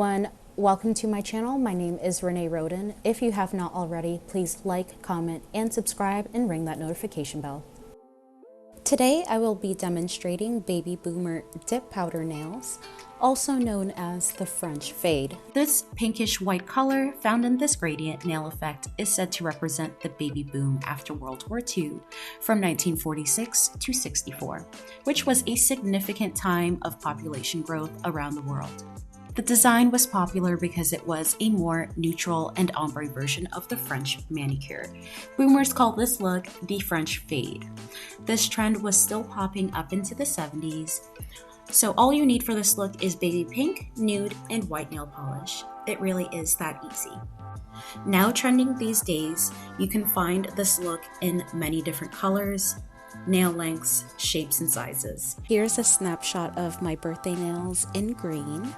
everyone, welcome to my channel. My name is Renee Roden. If you have not already, please like, comment, and subscribe and ring that notification bell. Today I will be demonstrating Baby Boomer Dip Powder Nails, also known as the French Fade. This pinkish white color found in this gradient nail effect is said to represent the baby boom after World War II from 1946 to 64, which was a significant time of population growth around the world. The design was popular because it was a more neutral and ombre version of the French manicure. Boomers call this look the French Fade. This trend was still popping up into the 70s, so all you need for this look is baby pink, nude, and white nail polish. It really is that easy. Now trending these days, you can find this look in many different colors, nail lengths, shapes, and sizes. Here's a snapshot of my birthday nails in green.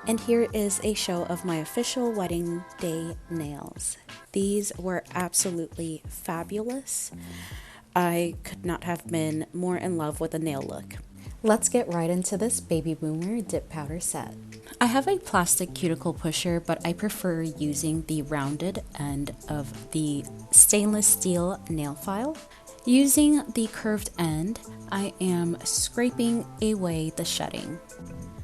And here is a show of my official wedding day nails. These were absolutely fabulous. I could not have been more in love with the nail look. Let's get right into this Baby Boomer dip powder set. I have a plastic cuticle pusher, but I prefer using the rounded end of the stainless steel nail file. Using the curved end, I am scraping away the shedding.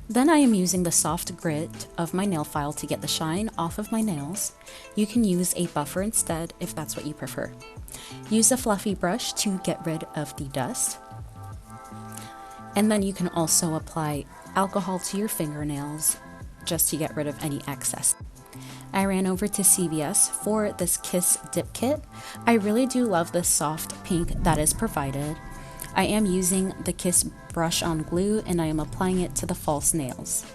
Then I am using the soft grit of my nail file to get the shine off of my nails. You can use a buffer instead if that's what you prefer. Use a fluffy brush to get rid of the dust. And then you can also apply alcohol to your fingernails just to get rid of any excess. I ran over to CVS for this Kiss Dip Kit. I really do love this soft pink that is provided. I am using the Kiss brush on glue and I am applying it to the false nails.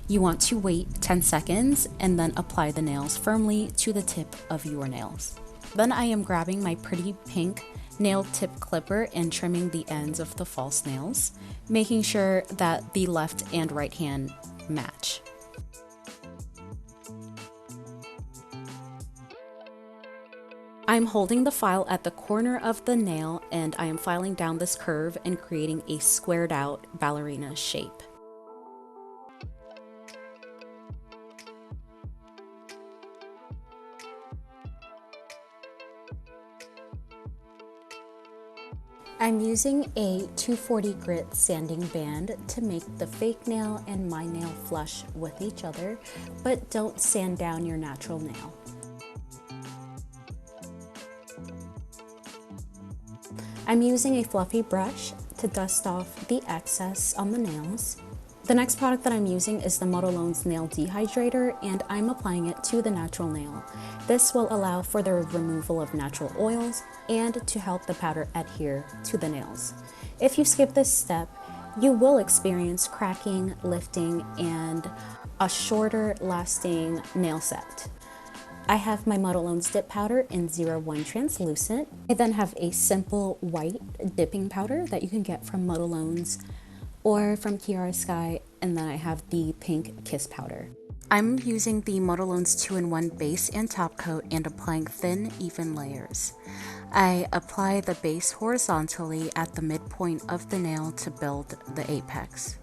You want to wait 10 seconds and then apply the nails firmly to the tip of your nails. Then I am grabbing my pretty pink nail tip clipper and trimming the ends of the false nails, making sure that the left and right hand match. I'm holding the file at the corner of the nail and I am filing down this curve and creating a squared out ballerina shape. I'm using a 240 grit sanding band to make the fake nail and my nail flush with each other, but don't sand down your natural nail. I'm using a fluffy brush to dust off the excess on the nails. The next product that I'm using is the Modelones Nail Dehydrator, and I'm applying it to the natural nail. This will allow for the removal of natural oils and to help the powder adhere to the nails. If you skip this step, you will experience cracking, lifting, and a shorter lasting nail set. I have my Modelones dip powder in 01 translucent. I then have a simple white dipping powder that you can get from Modelones or from Kiara Sky, and then I have the pink Kiss powder. I'm using the Modelones 2-in-1 base and top coat and applying thin, even layers. I apply the base horizontally at the midpoint of the nail to build the apex.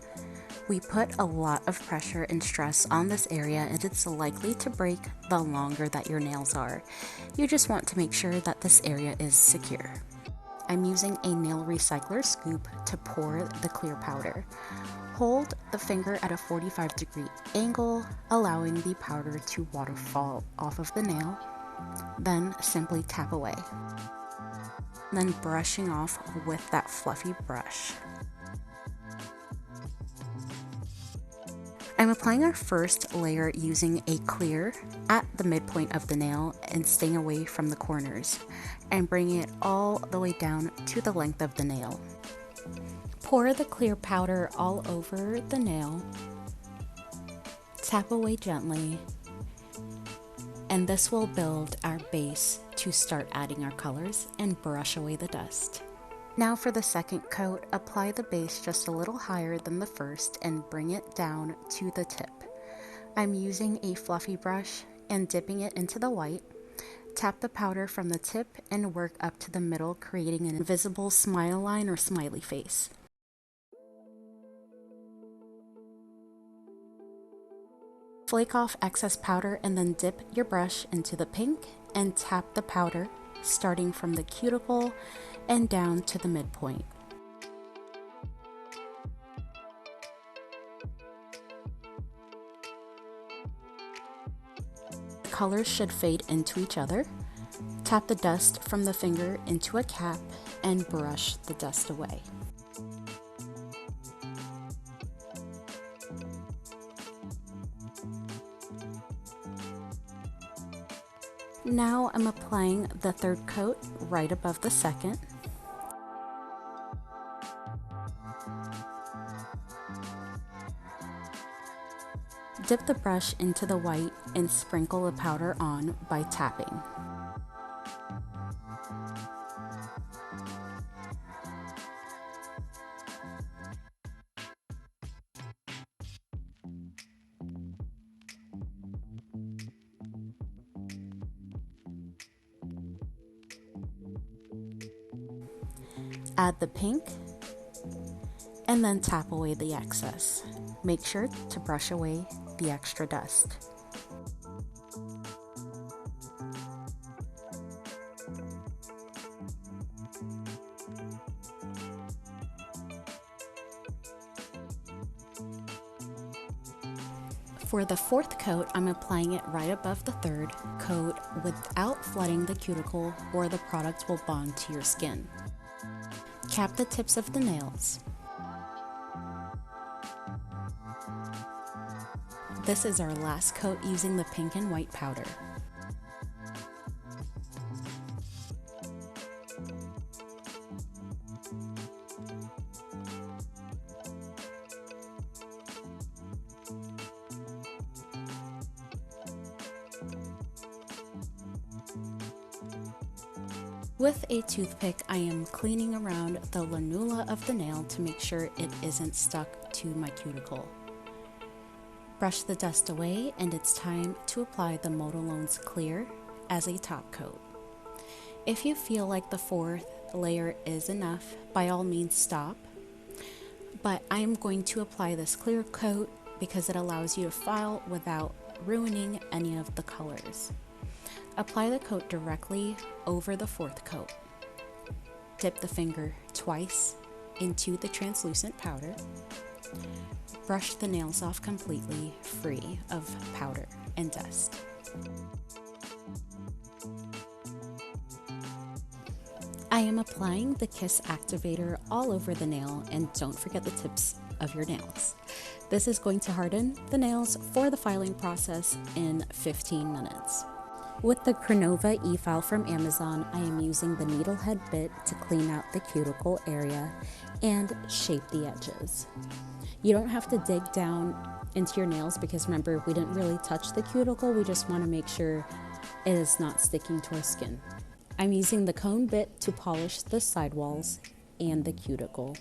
We put a lot of pressure and stress on this area and it's likely to break the longer that your nails are. You just want to make sure that this area is secure. I'm using a nail recycler scoop to pour the clear powder. Hold the finger at a 45-degree angle, allowing the powder to waterfall off of the nail. Then simply tap away. Then brushing off with that fluffy brush. I'm applying our first layer using a clear at the midpoint of the nail and staying away from the corners, and bringing it all the way down to the length of the nail. Pour the clear powder all over the nail, tap away gently, and this will build our base to start adding our colors and brush away the dust. Now for the second coat, apply the base just a little higher than the first and bring it down to the tip. I'm using a fluffy brush and dipping it into the white. Tap the powder from the tip and work up to the middle, creating an invisible smile line or smiley face. Flake off excess powder and then dip your brush into the pink and tap the powder, starting from the cuticle and down to the midpoint. The colors should fade into each other. Tap the dust from the finger into a cap and brush the dust away. Now I'm applying the third coat right above the second. Dip the brush into the white and sprinkle the powder on by tapping. Add the pink and then tap away the excess. Make sure to brush away the extra dust. For the fourth coat, I'm applying it right above the third coat without flooding the cuticle, or the product will bond to your skin. Cap the tips of the nails. This is our last coat using the pink and white powder. With a toothpick, I am cleaning around the lanula of the nail to make sure it isn't stuck to my cuticle. Brush the dust away, and it's time to apply the Modelones Clear as a top coat. If you feel like the fourth layer is enough, by all means stop. But I am going to apply this clear coat because it allows you to file without ruining any of the colors. Apply the coat directly over the fourth coat. Dip the finger twice into the translucent powder. Brush the nails off completely free of powder and dust. I am applying the Kiss Activator all over the nail, and don't forget the tips of your nails. This is going to harden the nails for the filing process in 15 minutes. With the Cronova e-file from Amazon, I am using the needlehead bit to clean out the cuticle area and shape the edges. You don't have to dig down into your nails because remember, we didn't really touch the cuticle, we just want to make sure it is not sticking to our skin. I'm using the cone bit to polish the sidewalls and the cuticle.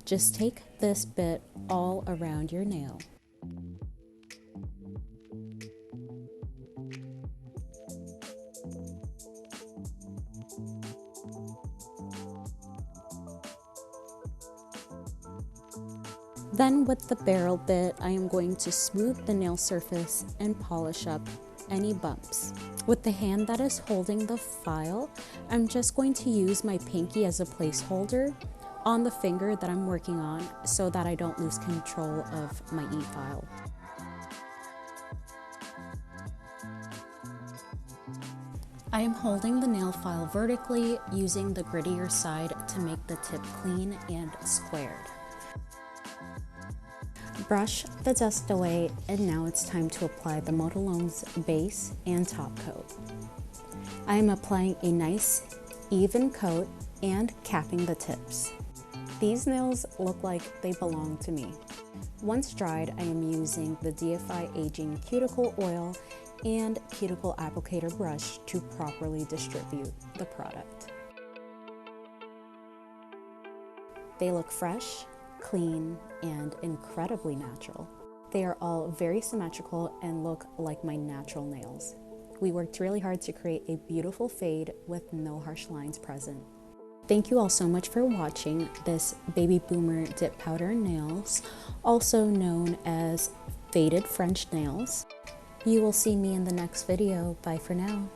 Just take this bit all around your nail. Then with the barrel bit, I am going to smooth the nail surface and polish up any bumps. With the hand that is holding the file, I'm just going to use my pinky as a placeholder on the finger that I'm working on so that I don't lose control of my e-file. I am holding the nail file vertically using the grittier side to make the tip clean and squared. Brush the dust away, and now it's time to apply the Modelones base and top coat. I am applying a nice even coat and capping the tips. These nails look like they belong to me. Once dried, I am using the DFI Aging Cuticle Oil and Cuticle Applicator Brush to properly distribute the product. They look fresh, clean, and incredibly natural. They are all very symmetrical and look like my natural nails. We worked really hard to create a beautiful fade with no harsh lines present. Thank you all so much for watching this Baby Boomer Dip Powder Nails, also known as faded French nails. You will see me in the next video. Bye for now.